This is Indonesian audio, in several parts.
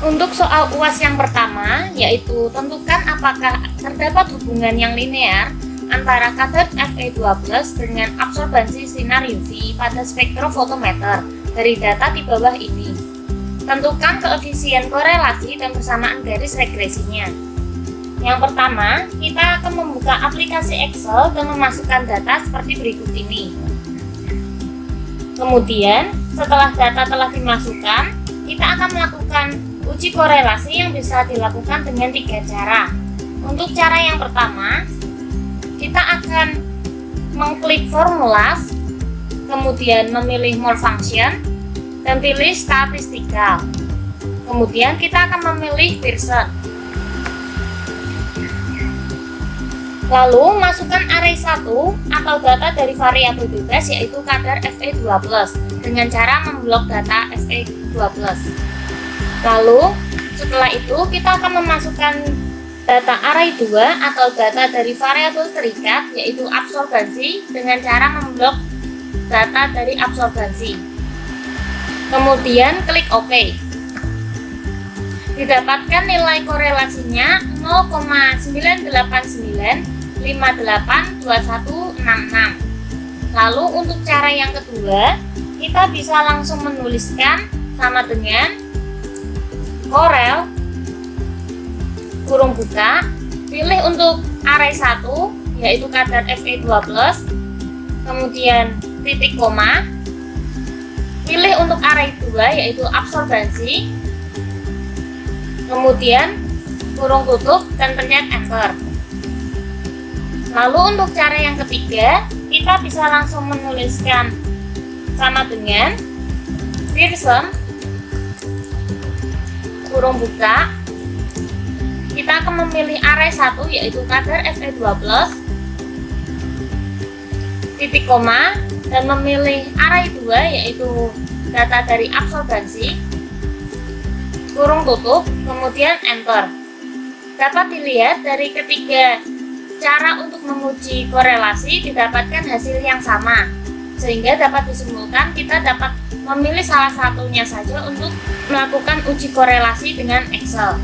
Untuk soal UAS yang pertama, yaitu tentukan apakah terdapat hubungan yang linear antara kadar Fe2+ dengan absorbansi sinar UV pada spektrofotometer dari data di bawah ini. Tentukan koefisien korelasi dan persamaan garis regresinya. Yang pertama, kita akan membuka aplikasi Excel dan memasukkan data seperti berikut ini. Kemudian, setelah data telah dimasukkan, kita akan melakukan uji korelasi yang bisa dilakukan dengan 3 cara. Untuk cara yang pertama, kita akan mengklik formulas, kemudian memilih more function, dan pilih statistikal. Kemudian kita akan memilih Pearson. Lalu masukkan array 1 atau data dari variabel bebas yaitu kadar Fe2+ dengan cara memblok data Fe2+. Lalu setelah itu kita akan memasukkan data array 2 atau data dari variabel terikat yaitu absorbansi dengan cara memblok data dari absorbansi. Kemudian klik OK. Didapatkan nilai korelasinya 0,989582166. Lalu untuk cara yang kedua, kita bisa langsung menuliskan sama dengan korel kurung buka, pilih untuk array 1 yaitu kadar Fe2+, kemudian titik koma, pilih untuk array 2 yaitu absorbansi, kemudian kurung tutup dan pencet enter. Lalu untuk cara yang ketiga, kita bisa langsung menuliskan sama dengan Pearson kurung buka, kita akan memilih array 1 yaitu kadar Fe2+, titik koma, dan memilih array 2 yaitu data dari absorbansi, kurung tutup, kemudian enter. Dapat dilihat dari ketiga cara untuk menguji korelasi didapatkan hasil yang sama, sehingga dapat disimpulkan kita dapat memilih salah satunya saja untuk melakukan uji korelasi dengan Excel.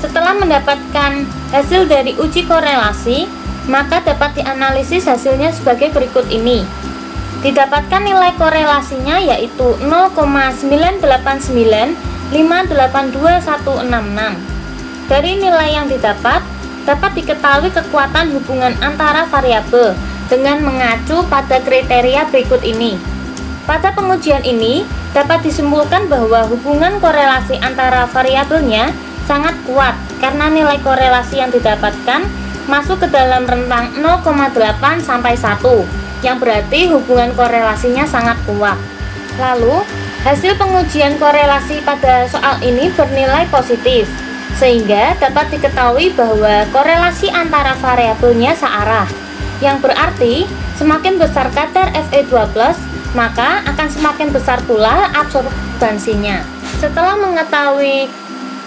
Setelah mendapatkan hasil dari uji korelasi, maka dapat dianalisis hasilnya sebagai berikut ini. Didapatkan nilai korelasinya yaitu 0,989582166. Dari nilai yang didapat, dapat diketahui kekuatan hubungan antara variabel dengan mengacu pada kriteria berikut ini. Pada pengujian ini, dapat disimpulkan bahwa hubungan korelasi antara variabelnya sangat kuat karena nilai korelasi yang didapatkan masuk ke dalam rentang 0,8 sampai 1, yang berarti hubungan korelasinya sangat kuat. Lalu, hasil pengujian korelasi pada soal ini bernilai positif, sehingga dapat diketahui bahwa korelasi antara variabelnya searah, yang berarti semakin besar kadar Fe2+, maka akan semakin besar pula absorbansinya. Setelah mengetahui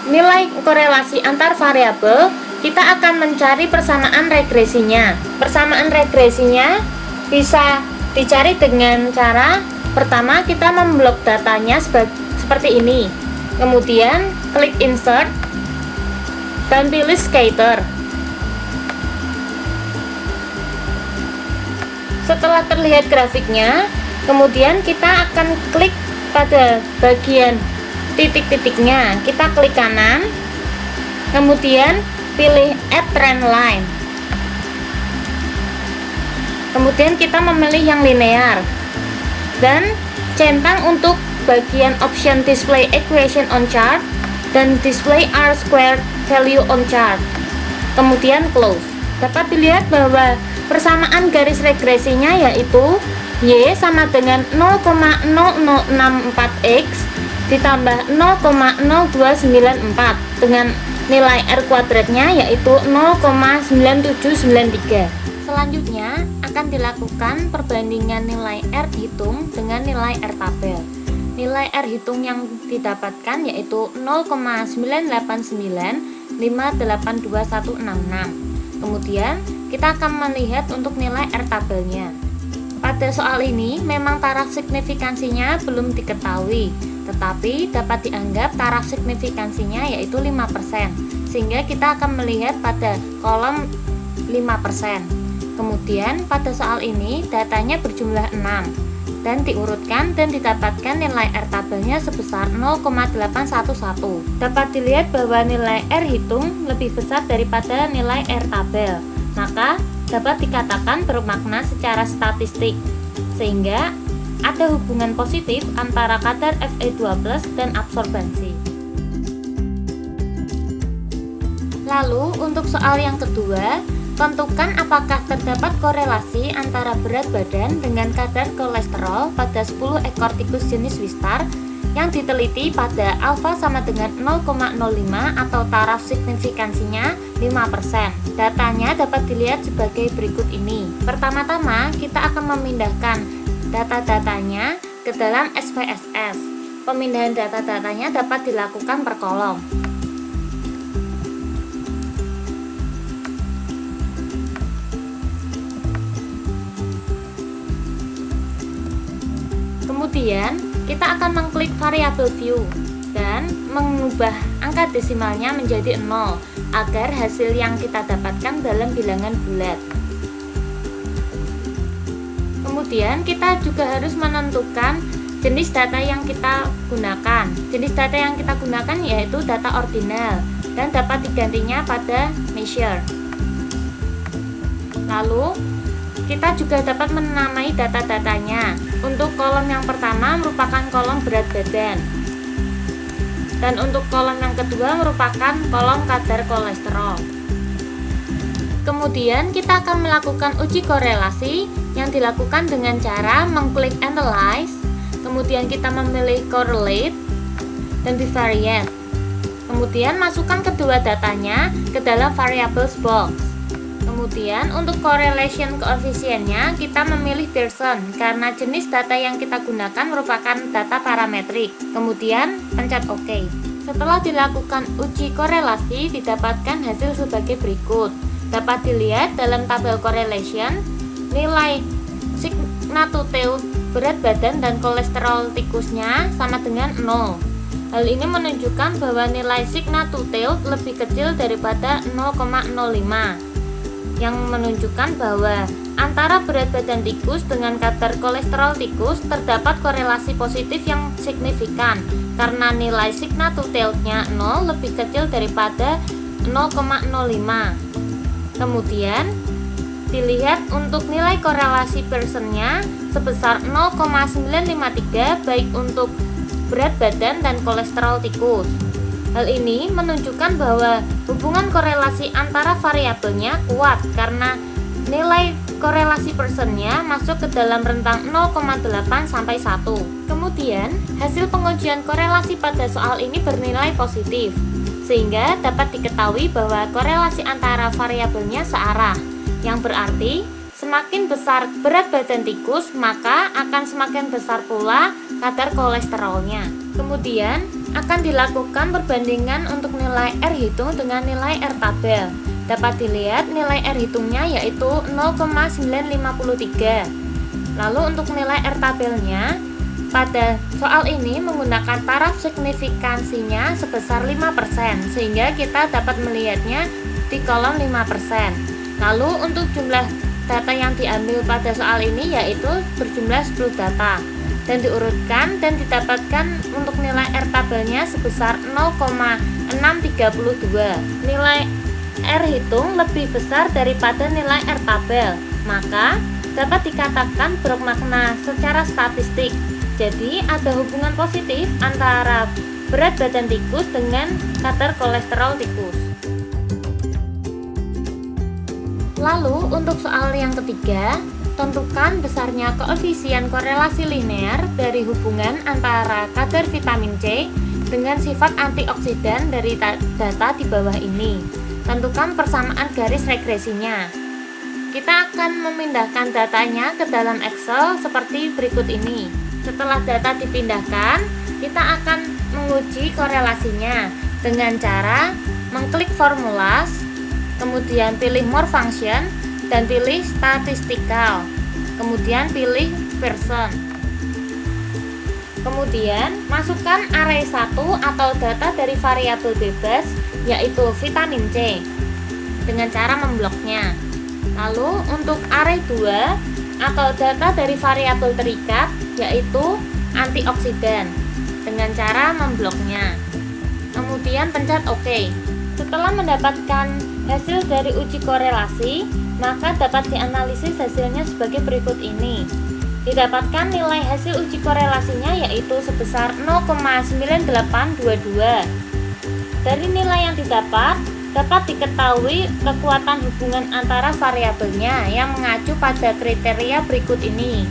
nilai korelasi antar variabel, kita akan mencari persamaan regresinya. Persamaan regresinya bisa dicari dengan cara pertama kita memblok datanya seperti ini. Kemudian klik insert dan pilih scatter. Setelah terlihat grafiknya, kemudian kita akan klik pada bagian titik-titiknya. Kita klik kanan, kemudian pilih add trend line. Kemudian kita memilih yang linear dan centang untuk bagian option display equation on chart dan display R squared value on chart. Kemudian close. Dapat dilihat bahwa persamaan garis regresinya yaitu Y sama dengan 0,0064X ditambah 0,0294 dengan nilai R kuadratnya yaitu 0,9793. Selanjutnya akan dilakukan perbandingan nilai R hitung dengan nilai R tabel. Nilai R hitung yang didapatkan yaitu 0,989582166. Kemudian kita akan melihat untuk nilai R tabelnya. Pada soal ini memang taraf signifikansinya belum diketahui. tetapi dapat dianggap taraf signifikansinya yaitu 5%, sehingga kita akan melihat pada kolom 5%. Kemudian pada soal ini datanya berjumlah 6 dan diurutkan dan didapatkan nilai R tabelnya sebesar 0,811. Dapat dilihat bahwa nilai R hitung lebih besar daripada nilai R tabel, maka dapat dikatakan bermakna secara statistik, sehingga ada hubungan positif antara kadar Fe2+ dan absorbensi. Lalu untuk soal yang kedua, tentukan apakah terdapat korelasi antara berat badan dengan kadar kolesterol pada 10 ekor tikus jenis Wistar yang diteliti pada alfa sama dengan 0,05 atau taraf signifikansinya 5%. Datanya dapat dilihat sebagai berikut ini. Pertama-tama kita akan memindahkan data-datanya ke dalam SPSS. Pemindahan data-datanya dapat dilakukan per kolom. Kemudian kita akan mengklik variable view dan mengubah angka desimalnya menjadi 0 agar hasil yang kita dapatkan dalam bilangan bulat. Kemudian kita juga harus menentukan jenis data yang kita gunakan. Jenis data yang kita gunakan yaitu data ordinal dan dapat digantinya pada measure. Lalu kita juga dapat menamai data-datanya. Untuk kolom yang pertama merupakan kolom berat badan, dan untuk kolom yang kedua merupakan kolom kadar kolesterol. Kemudian kita akan melakukan uji korelasi yang dilakukan dengan cara mengklik analyze, kemudian kita memilih correlate dan bivariate. Kemudian masukkan kedua datanya ke dalam variables box. Kemudian untuk correlation koefisiennya kita memilih Pearson karena jenis data yang kita gunakan merupakan data parametrik. Kemudian pencet OK. Setelah dilakukan uji korelasi didapatkan hasil sebagai berikut. Dapat dilihat dalam tabel correlation nilai sigma-to-tail berat badan dan kolesterol tikusnya sama dengan 0. Hal ini menunjukkan bahwa nilai sigma-to-tail lebih kecil daripada 0,05. Yang menunjukkan bahwa antara berat badan tikus dengan kadar kolesterol tikus terdapat korelasi positif yang signifikan karena nilai sigma-to-tail-nya 0 lebih kecil daripada 0,05. Kemudian dilihat untuk nilai korelasi Pearson-nya sebesar 0,953 baik untuk berat badan dan kolesterol tikus. Hal ini menunjukkan bahwa hubungan korelasi antara variabelnya kuat karena nilai korelasi Pearson-nya masuk ke dalam rentang 0,8 sampai 1. Kemudian, hasil pengujian korelasi pada soal ini bernilai positif, sehingga dapat diketahui bahwa korelasi antara variabelnya searah, yang berarti semakin besar berat badan tikus, maka akan semakin besar pula kadar kolesterolnya. Kemudian, akan dilakukan perbandingan untuk nilai R hitung dengan nilai R tabel. Dapat dilihat nilai R hitungnya yaitu 0,953. Lalu untuk nilai R tabelnya, pada soal ini menggunakan taraf signifikansinya sebesar 5%, sehingga kita dapat melihatnya di kolom 5%. Lalu untuk jumlah data yang diambil pada soal ini yaitu berjumlah 10 data dan diurutkan dan didapatkan untuk nilai R tabelnya sebesar 0,632. Nilai R hitung lebih besar daripada nilai R tabel, maka dapat dikatakan bermakna secara statistik. Jadi ada hubungan positif antara berat badan tikus dengan kadar kolesterol tikus. Lalu untuk soal yang ketiga, tentukan besarnya koefisien korelasi linear dari hubungan antara kadar vitamin C dengan sifat antioksidan dari data di bawah ini. Tentukan persamaan garis regresinya. Kita akan memindahkan datanya ke dalam Excel seperti berikut ini. Setelah data dipindahkan, kita akan menguji korelasinya dengan cara mengklik formulas, kemudian pilih more function dan pilih statistical, kemudian pilih Pearson. Kemudian, masukkan array 1 atau data dari variabel bebas, yaitu vitamin C, dengan cara membloknya. Lalu, untuk array 2 atau data dari variabel terikat, yaitu antioksidan, dengan cara membloknya. Kemudian pencet OK. Setelah mendapatkan hasil dari uji korelasi, maka dapat dianalisis hasilnya sebagai berikut ini. Didapatkan nilai hasil uji korelasinya yaitu sebesar 0,9822. Dari nilai yang didapat, dapat diketahui kekuatan hubungan antara variabelnya yang mengacu pada kriteria berikut ini.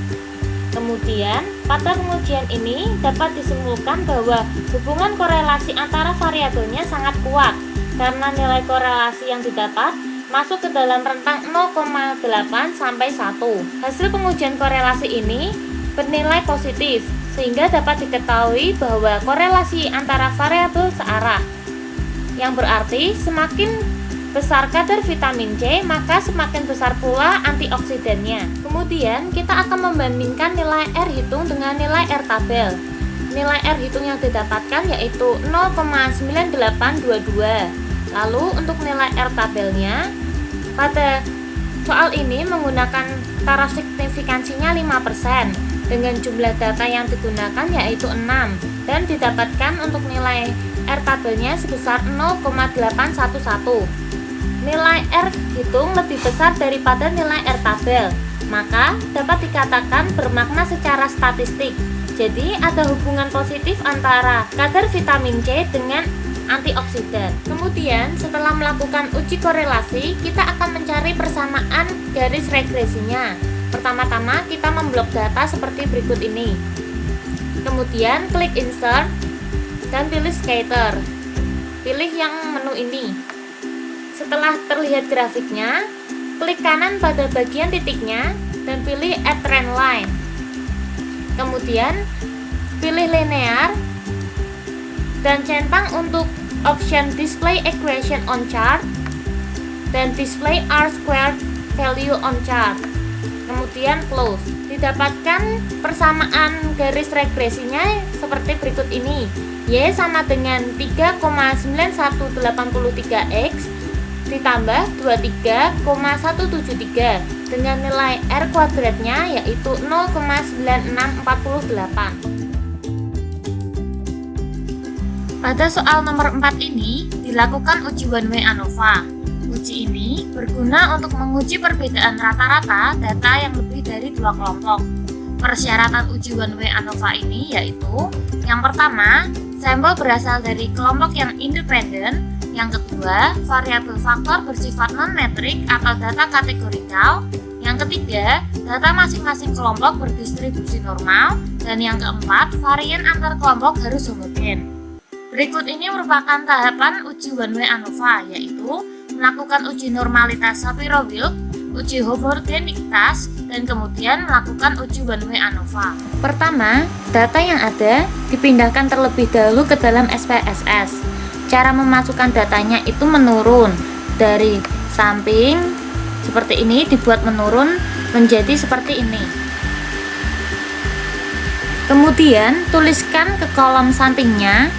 Kemudian, pada pengujian ini dapat disimpulkan bahwa hubungan korelasi antara variabelnya sangat kuat karena nilai korelasi yang didapat masuk ke dalam rentang 0,8 sampai 1. Hasil pengujian korelasi ini bernilai positif sehingga dapat diketahui bahwa korelasi antara variabel searah. Yang berarti semakin besar kadar vitamin C, maka semakin besar pula antioksidannya. Kemudian kita akan membandingkan nilai R hitung dengan nilai R tabel. Nilai R hitung yang didapatkan yaitu 0,9822. Lalu untuk nilai R tabelnya, pada soal ini menggunakan taraf signifikansinya 5% dengan jumlah data yang digunakan yaitu 6 dan didapatkan untuk nilai R tabelnya sebesar 0,811. Nilai R hitung lebih besar daripada nilai R tabel, maka dapat dikatakan bermakna secara statistik. Jadi ada hubungan positif antara kadar vitamin C dengan antioksidan. Kemudian setelah melakukan uji korelasi, kita akan mencari persamaan garis regresinya. Pertama-tama kita memblok data seperti berikut ini. Kemudian klik insert dan pilih scatter. Pilih yang menu ini. Setelah terlihat grafiknya, klik kanan pada bagian titiknya dan pilih add trend line. Kemudian pilih linear dan centang untuk option display equation on chart dan display R-squared value on chart. Kemudian close. Didapatkan persamaan garis regresinya seperti berikut ini. Y sama dengan 3,9183x ditambah 23,173 dengan nilai R kuadratnya yaitu 0,9648. Pada soal nomor 4 ini dilakukan uji one way ANOVA. Uji ini berguna untuk menguji perbedaan rata-rata data yang lebih dari dua kelompok. Persyaratan uji one way ANOVA ini yaitu yang pertama, sampel berasal dari kelompok yang independen. Yang kedua, variabel faktor bersifat non-metrik atau data kategorikal. Yang ketiga, data masing-masing kelompok berdistribusi normal. Dan yang keempat, varian antar kelompok harus homogen. Berikut ini merupakan tahapan uji one way ANOVA, yaitu melakukan uji normalitas Shapiro-Wilk, uji homogenitas, dan kemudian melakukan uji one way ANOVA. Pertama, data yang ada dipindahkan terlebih dahulu ke dalam SPSS. Cara memasukkan datanya itu menurun dari samping seperti ini, dibuat menurun menjadi seperti ini. Kemudian tuliskan ke kolom sampingnya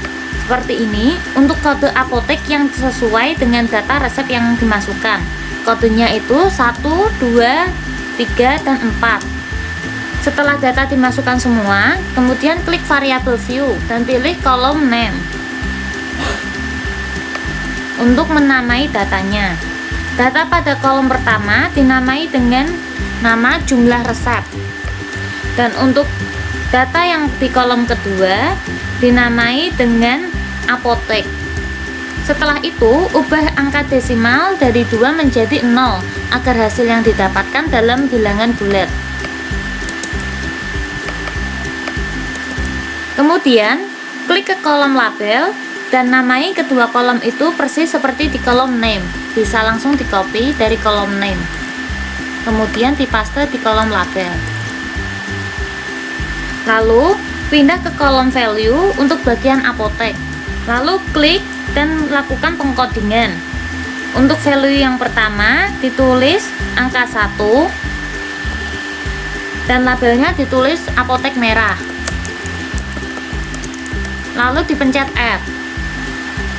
seperti ini untuk kode apotek yang sesuai dengan data resep yang dimasukkan. Kodenya itu 1, 2, 3, dan 4. Setelah data dimasukkan semua, kemudian klik variabel view dan pilih kolom name untuk menamai datanya. Data pada kolom pertama dinamai dengan nama jumlah resep. Dan untuk data yang di kolom kedua dinamai dengan apotek. Setelah itu, ubah angka desimal dari 2 menjadi 0 agar hasil yang didapatkan dalam bilangan bulat. Kemudian, klik ke kolom label dan namai kedua kolom itu persis seperti di kolom name. Bisa langsung di copy dari kolom name. Kemudian dipaste di kolom label. Lalu, pindah ke kolom value untuk bagian apotek. Lalu klik dan lakukan pengkodingan. Untuk value yang pertama ditulis angka 1 dan labelnya ditulis apotek merah. lalu dipencet Add.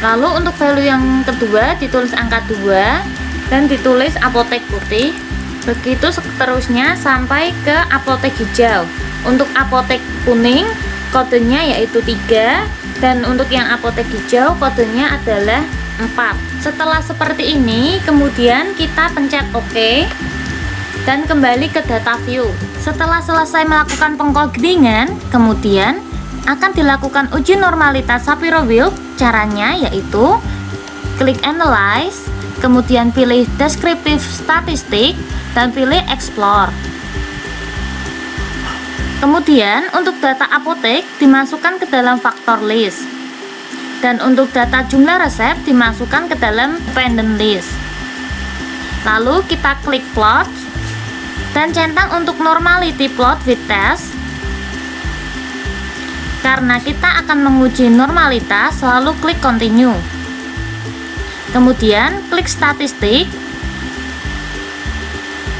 Lalu untuk value yang kedua ditulis angka 2 dan ditulis apotek putih. Begitu seterusnya sampai ke apotek hijau. Untuk apotek kuning kodenya yaitu 3, dan untuk yang apotek hijau kodenya adalah 4. Setelah seperti ini, kemudian kita pencet OK dan kembali ke data view. Setelah selesai melakukan pengkodingan, kemudian akan dilakukan uji normalitas Shapiro Wilk. Caranya yaitu klik Analyze, kemudian pilih Descriptive Statistic dan pilih Explore. Kemudian untuk data apotek dimasukkan ke dalam faktor list, dan untuk data jumlah resep dimasukkan ke dalam dependent list. Lalu kita klik Plot dan centang untuk Normality Plot with Test. Karena kita akan menguji normalitas, lalu klik Continue. Kemudian klik Statistik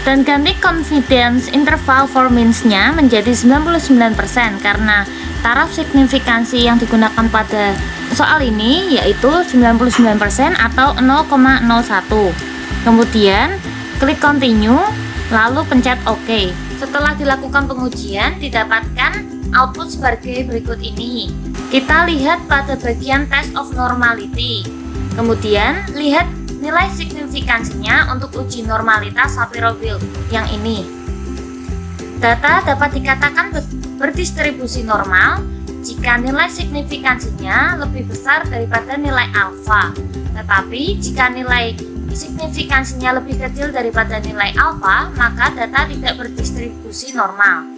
dan ganti confidence interval for means-nya menjadi 99% karena taraf signifikansi yang digunakan pada soal ini yaitu 99% atau 0,01. Kemudian klik Continue, lalu pencet OK. Setelah dilakukan pengujian, didapatkan output sebagai berikut ini. Kita lihat pada bagian Test of Normality. Kemudian lihat nilai signifikansinya untuk uji normalitas Shapiro Wilk yang ini. Data dapat dikatakan berdistribusi normal jika nilai signifikansinya lebih besar daripada nilai alfa. Tetapi jika nilai signifikansinya lebih kecil daripada nilai alfa, maka data tidak berdistribusi normal.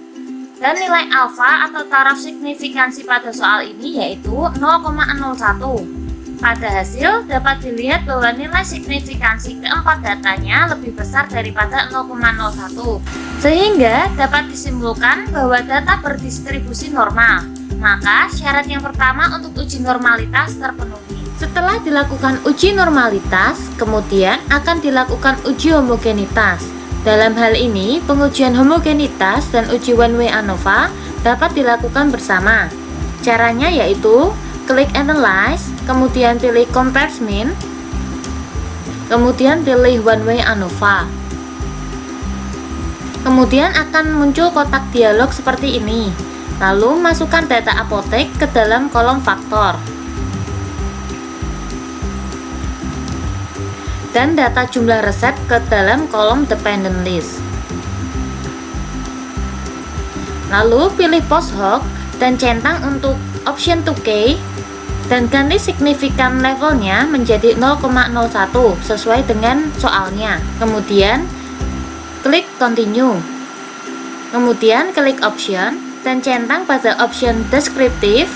Dan nilai alfa atau taraf signifikansi pada soal ini yaitu 0,01. Pada hasil dapat dilihat bahwa nilai signifikansi keempat datanya lebih besar daripada 0,01, sehingga dapat disimpulkan bahwa data berdistribusi normal. Maka syarat yang pertama untuk uji normalitas terpenuhi. Setelah dilakukan uji normalitas, kemudian akan dilakukan uji homogenitas. Dalam hal ini, pengujian homogenitas dan uji one way ANOVA dapat dilakukan bersama. Caranya yaitu klik Analyze, kemudian pilih Compare Mean, kemudian pilih one way ANOVA. Kemudian akan muncul kotak dialog seperti ini. Lalu masukkan data apotek ke dalam kolom faktor dan data jumlah resep ke dalam kolom dependent list. Lalu pilih post hoc dan centang untuk option 2K dan ganti signifikan levelnya menjadi 0,01 sesuai dengan soalnya. Kemudian klik Continue. Kemudian klik Option dan centang pada option Descriptive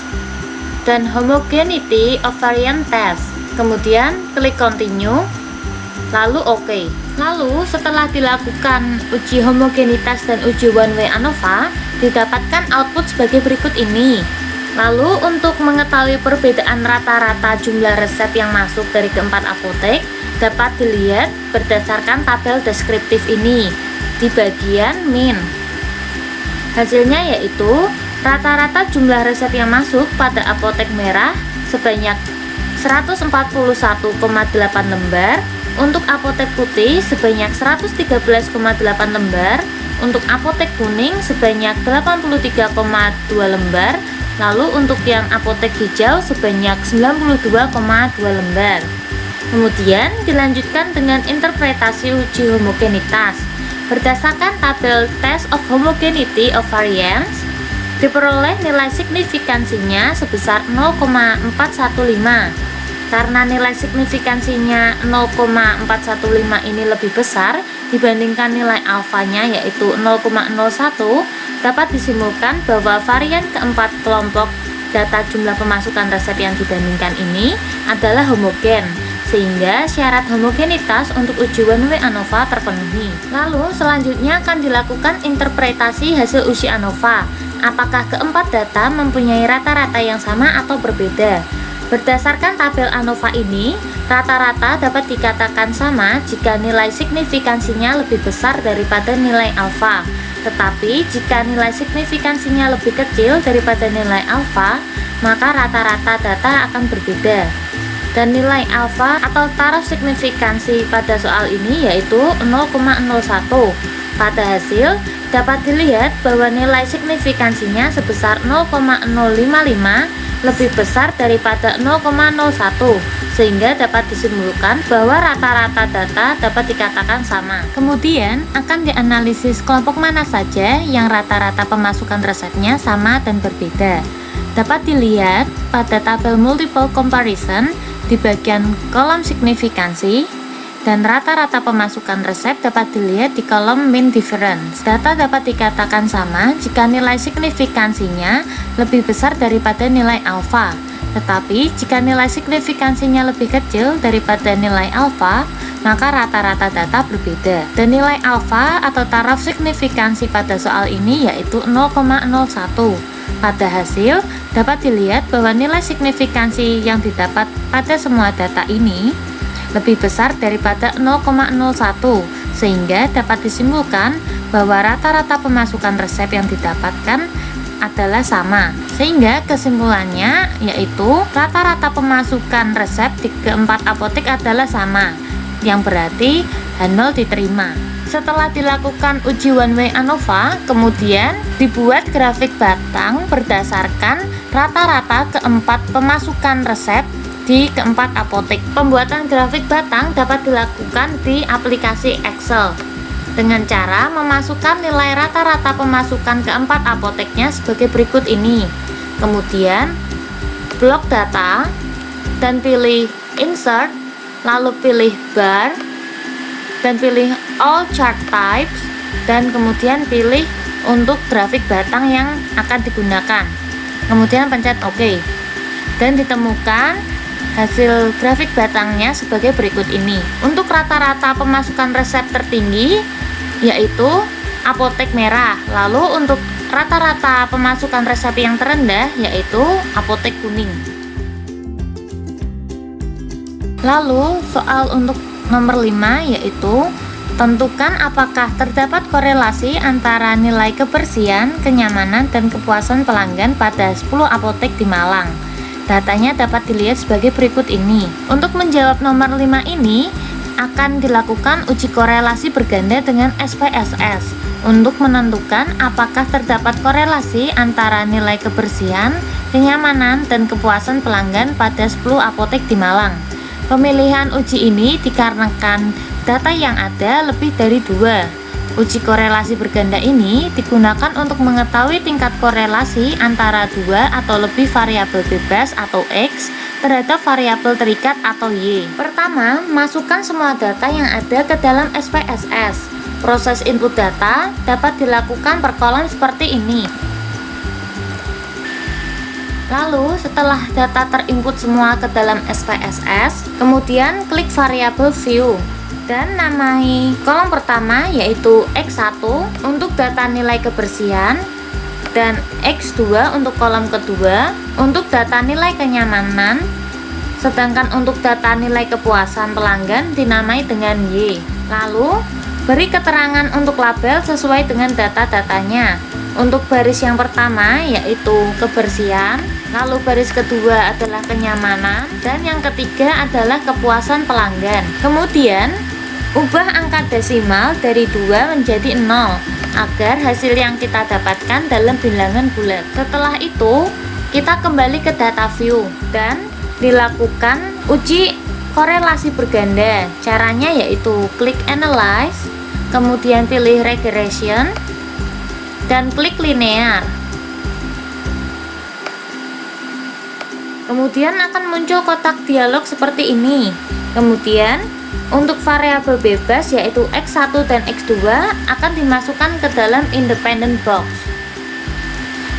dan Homogeneity of Variant Test. Kemudian klik Continue, lalu OK. Lalu setelah dilakukan uji homogenitas dan uji one way ANOVA, didapatkan output sebagai berikut ini. Lalu untuk mengetahui perbedaan rata-rata jumlah resep yang masuk dari keempat apotek dapat dilihat berdasarkan tabel deskriptif ini di bagian min. Hasilnya yaitu rata-rata jumlah resep yang masuk pada apotek merah sebanyak 141,8 lembar, untuk apotek putih sebanyak 113,8 lembar, untuk apotek kuning sebanyak 83,2 lembar, lalu untuk yang apotek hijau sebanyak 92,2 lembar. Kemudian dilanjutkan dengan interpretasi uji homogenitas. Berdasarkan tabel Test of Homogeneity of Variance, diperoleh nilai signifikansinya sebesar 0,415. Karena nilai signifikansinya 0,415 ini lebih besar dibandingkan nilai alfanya yaitu 0,01, dapat disimpulkan bahwa varian keempat kelompok data jumlah pemasukan resep yang dibandingkan ini adalah homogen, sehingga syarat homogenitas untuk uji one way ANOVA terpenuhi. Lalu selanjutnya akan dilakukan interpretasi hasil uji ANOVA. Apakah keempat data mempunyai rata-rata yang sama atau berbeda? Berdasarkan tabel ANOVA ini, rata-rata dapat dikatakan sama jika nilai signifikansinya lebih besar daripada nilai alfa. Tetapi jika nilai signifikansinya lebih kecil daripada nilai alfa, maka rata-rata data akan berbeda. Dan nilai alfa atau taraf signifikansi pada soal ini yaitu 0,01. Pada hasil dapat dilihat bahwa nilai signifikansinya sebesar 0,055 lebih besar daripada 0,01, sehingga dapat disimpulkan bahwa rata-rata data dapat dikatakan sama. Kemudian akan dianalisis kelompok mana saja yang rata-rata pemasukan resepnya sama dan berbeda. Dapat dilihat pada tabel multiple comparison di bagian kolom signifikansi, dan rata-rata pemasukan resep dapat dilihat di kolom mean difference. Data dapat dikatakan sama jika nilai signifikansinya lebih besar daripada nilai alfa. Tetapi jika nilai signifikansinya lebih kecil daripada nilai alfa, maka rata-rata data berbeda. Dan nilai alfa atau taraf signifikansi pada soal ini yaitu 0,01. Pada hasil dapat dilihat bahwa nilai signifikansi yang didapat pada semua data ini lebih besar daripada 0,01, sehingga dapat disimpulkan bahwa rata-rata pemasukan resep yang didapatkan adalah sama. Sehingga kesimpulannya yaitu rata-rata pemasukan resep di keempat apotek adalah sama, yang berarti H0 diterima. Setelah dilakukan uji one way ANOVA, kemudian dibuat grafik batang berdasarkan rata-rata keempat pemasukan resep di keempat apotek. Pembuatan grafik batang dapat dilakukan di aplikasi Excel dengan cara memasukkan nilai rata-rata pemasukan keempat apoteknya sebagai berikut ini. Kemudian blok data dan pilih insert, lalu pilih bar dan pilih all chart types, dan kemudian pilih untuk grafik batang yang akan digunakan. Kemudian pencet OK, dan ditemukan hasil grafik batangnya sebagai berikut ini. Untuk rata-rata pemasukan resep tertinggi yaitu apotek merah, lalu untuk rata-rata pemasukan resep yang terendah yaitu apotek kuning. Lalu soal untuk nomor 5 yaitu tentukan apakah terdapat korelasi antara nilai kebersihan, kenyamanan, dan kepuasan pelanggan pada 10 apotek di Malang. Datanya dapat dilihat sebagai berikut ini. Untuk menjawab nomor 5 ini akan dilakukan uji korelasi berganda dengan SPSS untuk menentukan apakah terdapat korelasi antara nilai kebersihan, kenyamanan, dan kepuasan pelanggan pada 10 apotek di Malang. Pemilihan uji ini dikarenakan data yang ada lebih dari 2. Uji korelasi berganda ini digunakan untuk mengetahui tingkat korelasi antara 2 atau lebih variabel bebas atau X terhadap variabel terikat atau Y. Pertama, masukkan semua data yang ada ke dalam SPSS. Proses input data dapat dilakukan per kolom seperti ini. Lalu setelah data terinput semua ke dalam SPSS, kemudian klik variabel view dan namai kolom pertama yaitu X1 untuk data nilai kebersihan dan X2 untuk kolom kedua untuk data nilai kenyamanan, sedangkan untuk data nilai kepuasan pelanggan dinamai dengan Y. Lalu beri keterangan untuk label sesuai dengan data-datanya. Untuk baris yang pertama yaitu kebersihan, lalu baris kedua adalah kenyamanan, dan yang ketiga adalah kepuasan pelanggan. Kemudian ubah angka desimal dari 2 menjadi 0 agar hasil yang kita dapatkan dalam bilangan bulat. Setelah itu kita kembali ke data view dan dilakukan uji korelasi berganda. Caranya yaitu klik analyze, kemudian pilih regression dan klik linear. Kemudian akan muncul kotak dialog seperti ini. Kemudian untuk variabel bebas yaitu X1 dan X2 akan dimasukkan ke dalam independent box.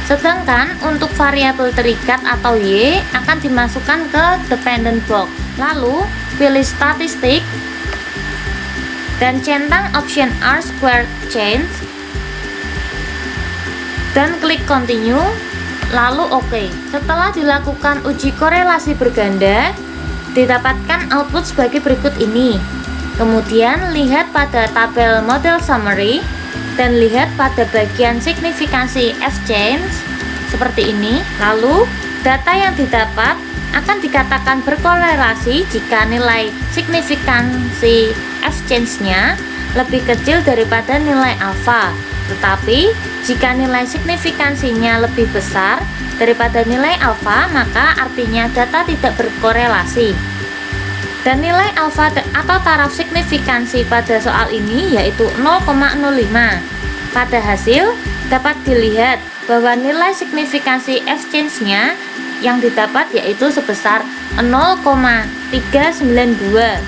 Sedangkan untuk variabel terikat atau Y akan dimasukkan ke dependent box. Lalu pilih statistik dan centang option R squared change dan klik continue, lalu OK. Setelah dilakukan uji korelasi berganda, didapatkan output sebagai berikut ini. Kemudian lihat pada tabel model summary dan lihat pada bagian signifikansi F change seperti ini. Lalu Data yang didapat akan dikatakan berkorelasi jika nilai signifikansi exchange-nya lebih kecil daripada nilai alfa. Tetapi jika nilai signifikansinya lebih besar daripada nilai alfa, maka artinya data tidak berkorelasi. Dan nilai alfa atau taraf signifikansi pada soal ini yaitu 0,05. Pada hasil dapat dilihat bahwa nilai signifikansi exchange-nya yang didapat yaitu sebesar 0,392,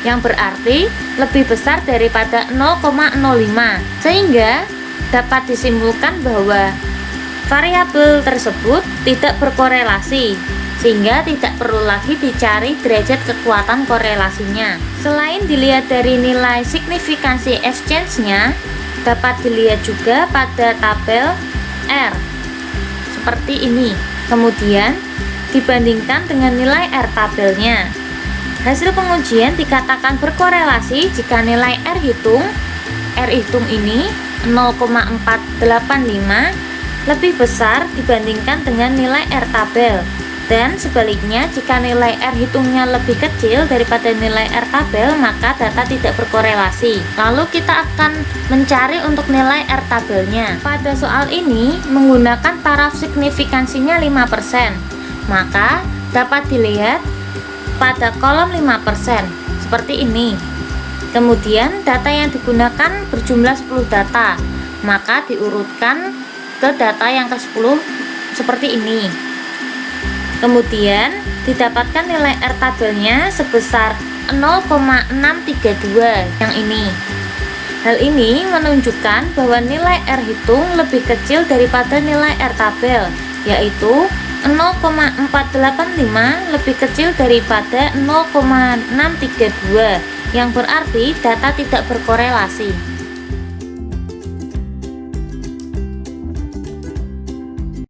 yang berarti lebih besar daripada 0,05, sehingga dapat disimpulkan bahwa variabel tersebut tidak berkorelasi, sehingga tidak perlu lagi dicari derajat kekuatan korelasinya. Selain dilihat dari nilai signifikansi exchange-nya, dapat dilihat juga pada tabel R seperti ini. Kemudian dibandingkan dengan nilai R tabelnya. Hasil pengujian dikatakan berkorelasi jika nilai R hitung ini 0,485 lebih besar dibandingkan dengan nilai R tabel. Dan sebaliknya, jika nilai R hitungnya lebih kecil daripada nilai R tabel, maka data tidak berkorelasi. Lalu kita akan mencari untuk nilai R tabelnya. Pada soal ini menggunakan taraf signifikansinya 5%, maka dapat dilihat pada kolom 5% seperti ini. Kemudian data yang digunakan berjumlah 10 data, maka diurutkan ke data yang ke-10 seperti ini. Kemudian didapatkan nilai R tabelnya sebesar 0,632 yang ini. Hal ini menunjukkan bahwa nilai R hitung lebih kecil daripada nilai R tabel, yaitu 0,485 lebih kecil daripada 0,632, yang berarti data tidak berkorelasi.